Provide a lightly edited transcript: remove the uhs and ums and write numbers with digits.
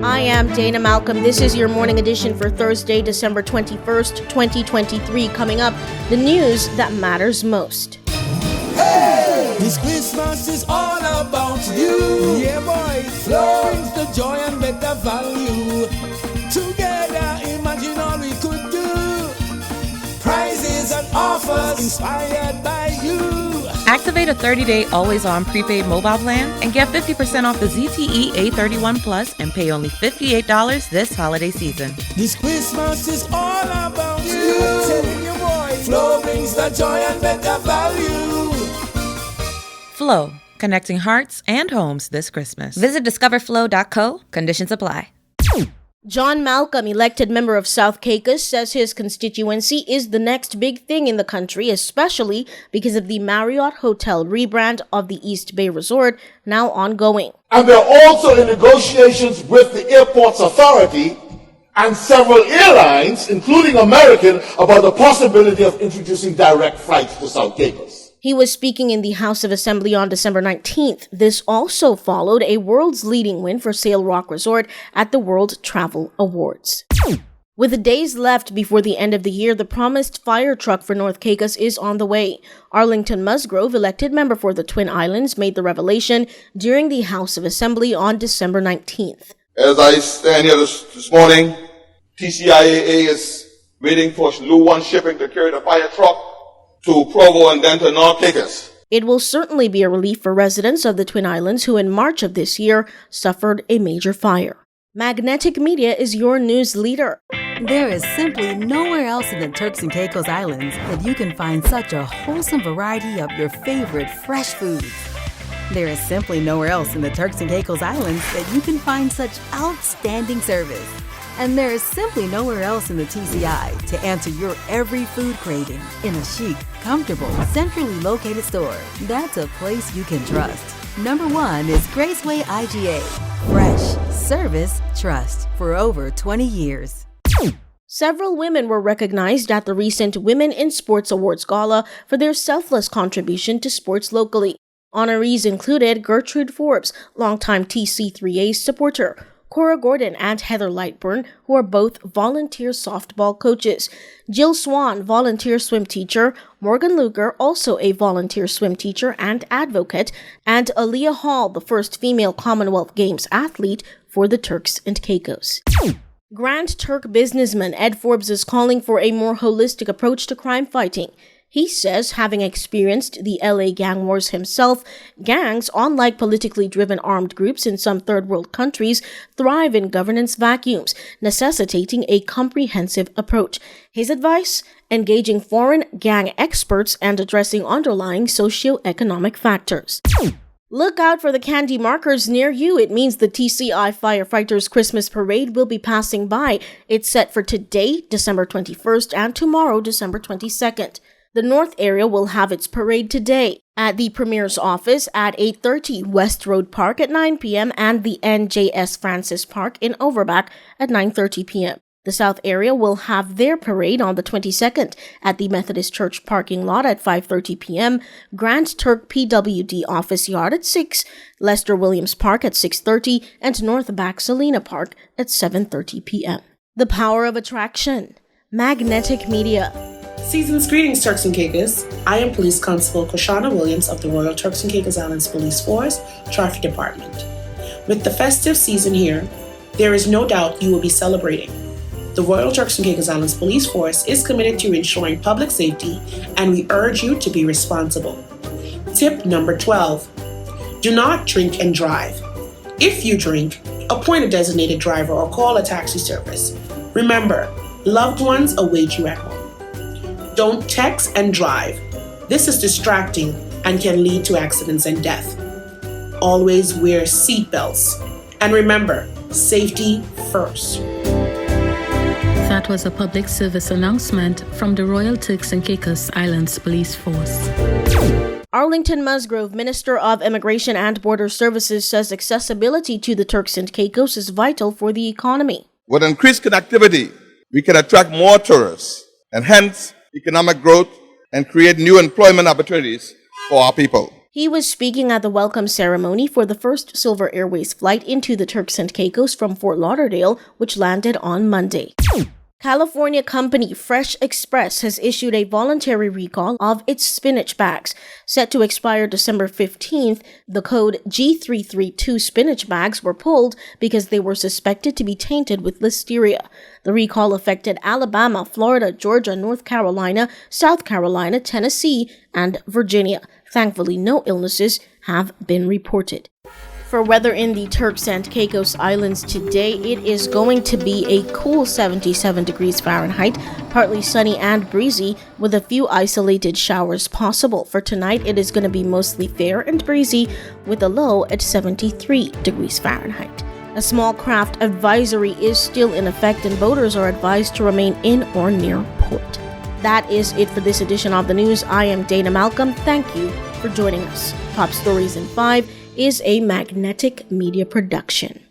I am Dana Malcolm. This is your morning edition for Thursday, December 21st, 2023. Coming up, the news that matters most. Hey! This Christmas is all about you. Yeah, boy. Flow brings the joy and better value. Together, imagine all we could do. Prizes and offers inspired by you. Activate a 30-day always-on prepaid mobile plan and get 50% off the ZTE A31 Plus and pay only $58 this holiday season. This Christmas is all about you. Telling you, boy, Flow brings the joy and better value. Flow, connecting hearts and homes this Christmas. Visit discoverflow.co. Conditions apply. John Malcolm, elected member of South Caicos, says his constituency is the next big thing in the country, especially because of the Marriott Hotel rebrand of the East Bay Resort now ongoing. And they're also in negotiations with the Airports Authority and several airlines, including American, about the possibility of introducing direct flights to South Caicos. He was speaking in the House of Assembly on December 19th. This also followed a world's leading win for Sail Rock Resort at the World Travel Awards. With days left before the end of the year, the promised Firetruck for North Caicos is on the way. Arlington Musgrove, elected member for the Twin Islands, made the revelation during the House of Assembly on December 19th. As I stand here this morning, TCIAA is waiting for Lu 1 shipping to carry the Firetruck to Provo and then to North Caicos. It will certainly be a relief for residents of the Twin Islands who in March of this year suffered a major fire. Magnetic Media is your news leader. There is simply nowhere else in the Turks and Caicos Islands that you can find such a wholesome variety of your favorite fresh foods. There is simply nowhere else in the Turks and Caicos Islands that you can find such outstanding service. And there is simply nowhere else in the TCI to answer your every food craving in a chic, comfortable, centrally located store. That's a place you can trust. Number 1 is Graceway IGA. Fresh, service, trust for over 20 years. Several women were recognized at the recent Women in Sports Awards Gala for their selfless contribution to sports locally. Honorees included Gertrude Forbes, longtime TC3A supporter, Cora Gordon and Heather Lightburn, who are both volunteer softball coaches, Jill Swan, volunteer swim teacher, Morgan Luger, also a volunteer swim teacher and advocate, and Aaliyah Hall, the first female Commonwealth Games athlete for the Turks and Caicos. Grand Turk businessman Ed Forbes is calling for a more holistic approach to crime fighting. He says, having experienced the LA gang wars himself, gangs, unlike politically driven armed groups in some third world countries, thrive in governance vacuums, necessitating a comprehensive approach. His advice? Engaging foreign gang experts and addressing underlying socioeconomic factors. Look out for the candy markers near you. It means the TCI Firefighters Christmas Parade will be passing by. It's set for today, December 21st, and tomorrow, December 22nd. The North area will have its parade today at the Premier's office at 8:30, West Road Park at 9 p.m. and the NJS Francis Park in Overback at 9:30 p.m. The South area will have their parade on the 22nd at the Methodist Church parking lot at 5:30 p.m., Grand Turk PWD office yard at 6, Lester Williams Park at 6:30, and North Back Salina Park at 7:30 p.m. The power of attraction. Magnetic Media. Season's greetings, Turks and Caicos. I am Police Constable Koshana Williams of the Royal Turks and Caicos Islands Police Force, Traffic Department. With the festive season here, there is no doubt you will be celebrating. The Royal Turks and Caicos Islands Police Force is committed to ensuring public safety, and we urge you to be responsible. Tip number 12. Do not drink and drive. If you drink, appoint a designated driver or call a taxi service. Remember, loved ones await you at home. Don't text and drive. This is distracting and can lead to accidents and death. Always wear seatbelts. And remember, safety first. That was a public service announcement from the Royal Turks and Caicos Islands Police Force. Arlington Musgrove, Minister of Immigration and Border Services, says accessibility to the Turks and Caicos is vital for the economy. With increased connectivity, we can attract more tourists and hence economic growth and create new employment opportunities for our people. He was speaking at the welcome ceremony for the first Silver Airways flight into the Turks and Caicos from Fort Lauderdale, which landed on Monday. California company Fresh Express has issued a voluntary recall of its spinach bags. Set to expire December 15th, the code G332 spinach bags were pulled because they were suspected to be tainted with listeria. The recall affected Alabama, Florida, Georgia, North Carolina, South Carolina, Tennessee, and Virginia. Thankfully, no illnesses have been reported. For weather in the Turks and Caicos Islands today, it is going to be a cool 77 degrees Fahrenheit, partly sunny and breezy, with a few isolated showers possible. For tonight, it is going to be mostly fair and breezy, with a low at 73 degrees Fahrenheit. A small craft advisory is still in effect, and boaters are advised to remain in or near port. That is it for this edition of the news. I am Dana Malcolm. Thank you for joining us. Top Stories in 5 is a Magnetic Media production.